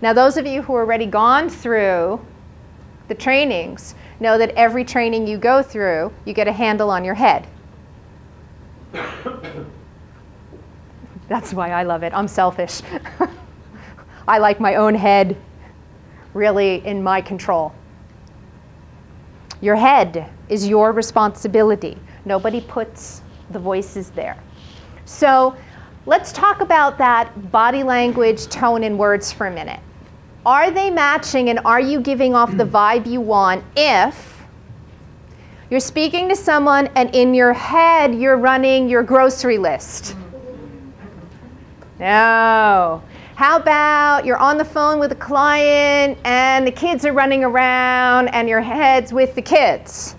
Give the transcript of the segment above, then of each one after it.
Now, those of you who have already gone through the trainings know that every training you go through, you get a handle on your head. That's why I love it. I'm selfish. I like my own head really in my control. Your head is your responsibility. Nobody puts the voices there. So let's talk about that body language, tone, and words for a minute. Are they matching, and are you giving off the vibe you want if you're speaking to someone and in your head you're running your grocery list? No. How about you're on the phone with a client and the kids are running around and your head's with the kids?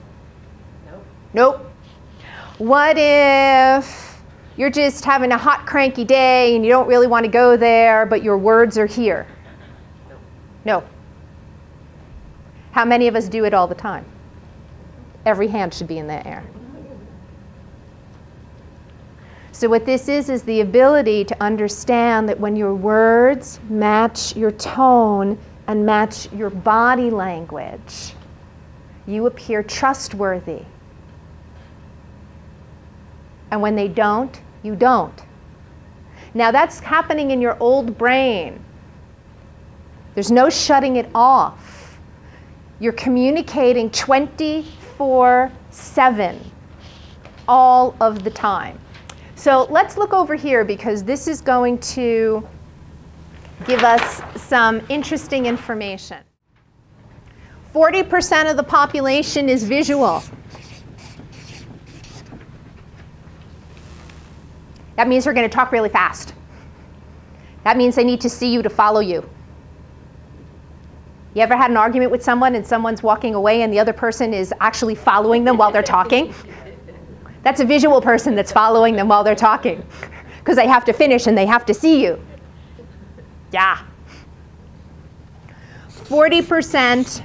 Nope. Nope. What if you're just having a hot, cranky day and you don't really want to go there, but your words are here? No. How many of us do it all the time? Every hand should be in the air. So what this is the ability to understand that when your words match your tone and match your body language, you appear trustworthy. And when they don't, you don't. Now that's happening in your old brain. There's no shutting it off. You're communicating 24/7 all of the time. So let's look over here because this is going to give us some interesting information. 40% of the population is visual. That means they're going to talk really fast. That means they need to see you to follow you. You ever had an argument with someone and someone's walking away and the other person is actually following them while they're talking? That's a visual person that's following them while they're talking because they have to finish and they have to see you. Yeah. 40%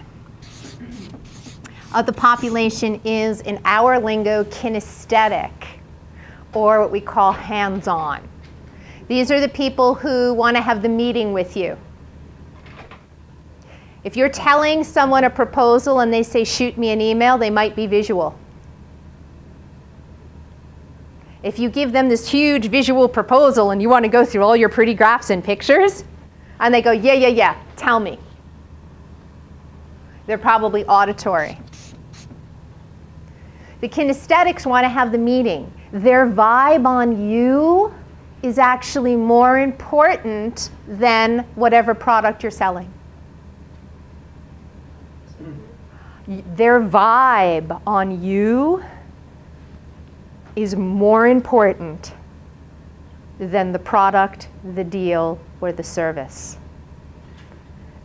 of the population is, in our lingo, kinesthetic, or what we call hands-on. These are the people who want to have the meeting with you. If you're telling someone a proposal and they say, shoot me an email, they might be visual. If you give them this huge visual proposal and you want to go through all your pretty graphs and pictures, and they go, yeah, tell me. They're probably auditory. The kinesthetics want to have the meeting. Their vibe on you is actually more important than whatever product you're selling. Their vibe on you is more important than the product, the deal, or the service.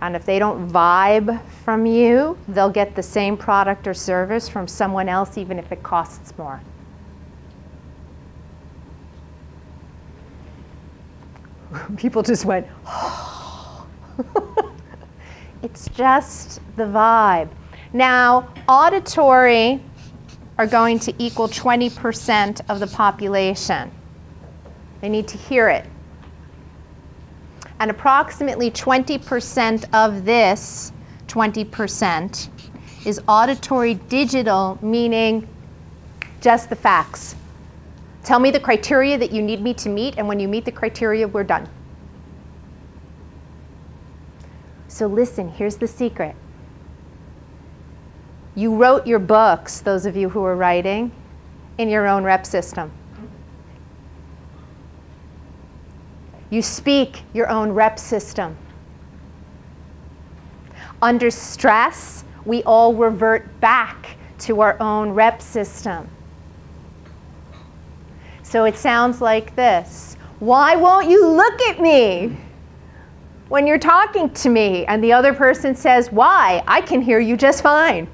And if they don't vibe from you, they'll get the same product or service from someone else, even if it costs more. People just went, oh. It's just the vibe. Now, auditory are going to equal 20% of the population. They need to hear it. And approximately 20% of this 20% is auditory digital, meaning just the facts. Tell me the criteria that you need me to meet, and when you meet the criteria, we're done. So listen, here's the secret. You wrote your books, those of you who are writing, in your own rep system. You speak your own rep system. Under stress, we all revert back to our own rep system. So it sounds like this. Why won't you look at me when you're talking to me? And the other person says, why? I can hear you just fine.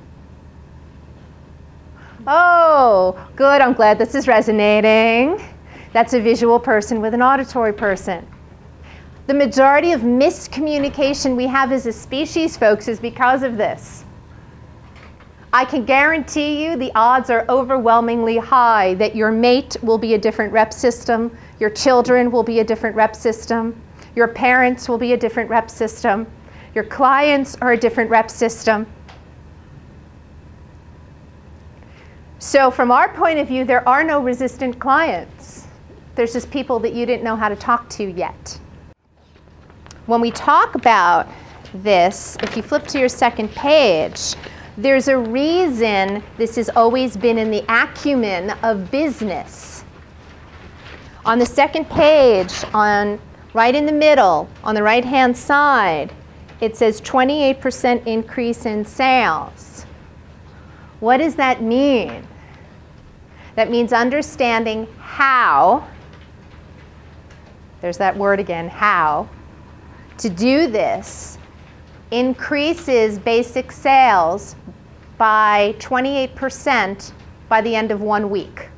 Oh, good, I'm glad this is resonating. That's a visual person with an auditory person. The majority of miscommunication we have as a species, folks, is because of this. I can guarantee you the odds are overwhelmingly high that your mate will be a different rep system, your children will be a different rep system, Your parents will be a different rep system. Your clients are a different rep system. So from our point of view, there are no resistant clients. There's just people that you didn't know how to talk to yet. When we talk about this, if you flip to your second page, there's a reason this has always been in the acumen of business. On the second page, right in the middle, on the right-hand side, it says 28% increase in sales. What does that mean? That means understanding how, there's that word again, how, to do this increases basic sales by 28% by the end of 1 week.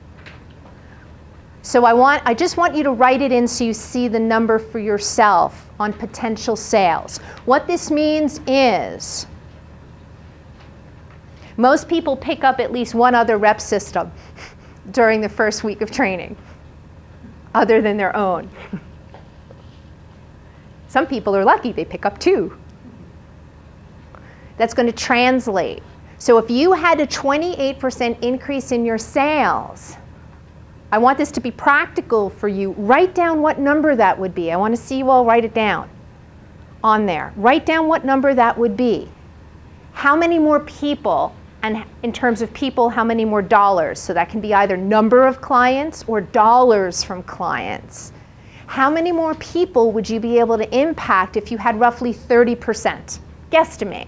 So I just want you to write it in so you see the number for yourself on potential sales. What this means is most people pick up at least one other rep system during the first week of training, other than their own. Some people are lucky, they pick up 2. That's going to translate. So if you had a 28% increase in your sales, I want this to be practical for you. Write down what number that would be. I want to see you all write it down on there. Write down what number that would be. How many more people, and in terms of people, how many more dollars? So that can be either number of clients or dollars from clients. How many more people would you be able to impact if you had roughly 30%? Guesstimate.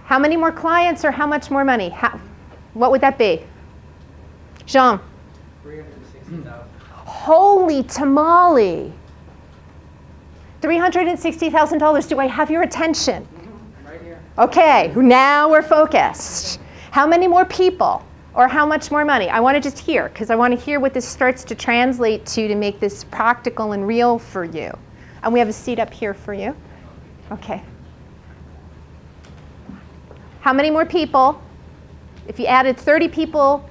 How many more clients or how much more money? What would that be? Jean? 360,000. Holy tamale! $360,000. Do I have your attention? Right here. Okay, now we're focused. How many more people or how much more money? I want to just hear, because I want to hear what this starts to translate to make this practical and real for you. And we have a seat up here for you. Okay. How many more people, if you added 30 people,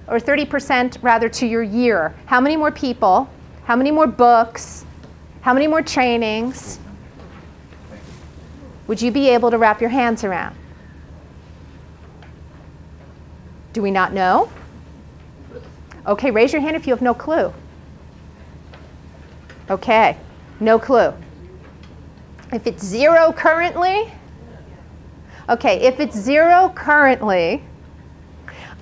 or 30% rather to your year, how many more people, how many more books, how many more trainings would you be able to wrap your hands around? Do we not know? Okay, raise your hand if you have no clue. Okay, no clue. If it's 0 currently, okay, if it's 0 currently,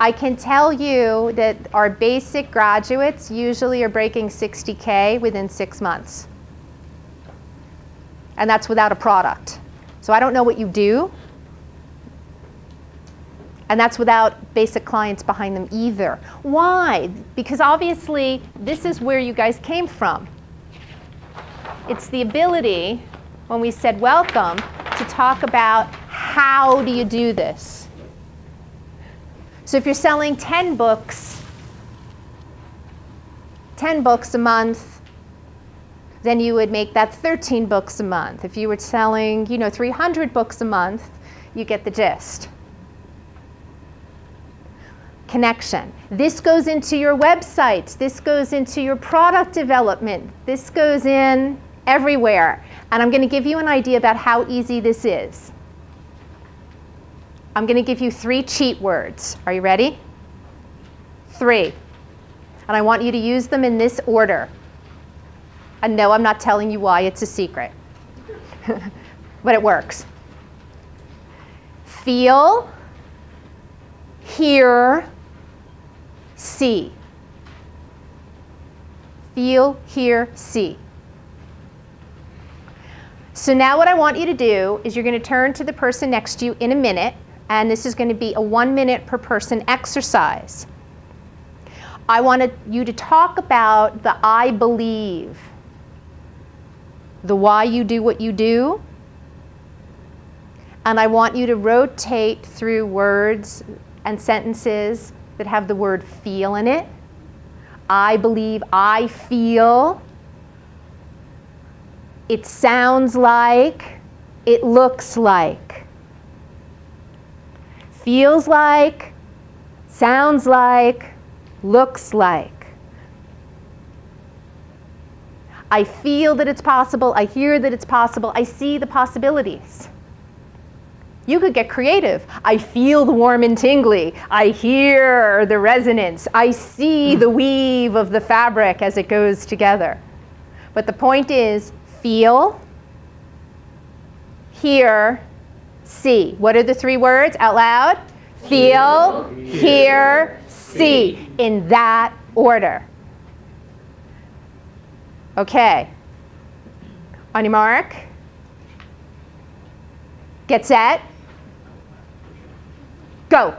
I can tell you that our basic graduates usually are breaking 60K within 6 months. And that's without a product. So I don't know what you do. And that's without basic clients behind them either. Why? Because obviously, this is where you guys came from. It's the ability, when we said welcome, to talk about how do you do this. So if you're selling 10 books a month, then you would make that 13 books a month. If you were selling, 300 books a month, you get the gist. Connection. This goes into your websites. This goes into your product development. This goes in everywhere. And I'm going to give you an idea about how easy this is. I'm going to give you 3 cheat words. Are you ready? 3. And I want you to use them in this order. And no, I'm not telling you why. It's a secret. But it works. Feel, hear, see. Feel, hear, see. So now what I want you to do is you're going to turn to the person next to you in a minute. And this is going to be a 1 minute per person exercise. I want you to talk about the I believe, the why you do what you do, and I want you to rotate through words and sentences that have the word feel in it. I believe, I feel, it sounds like, it looks like. Feels like, sounds like, looks like. I feel that it's possible. I hear that it's possible. I see the possibilities. You could get creative. I feel the warm and tingly. I hear the resonance. I see the weave of the fabric as it goes together. But the point is, feel, hear, see. What are the three words out loud? Feel, hear, see. In that order. Okay. On your mark. Get set. Go.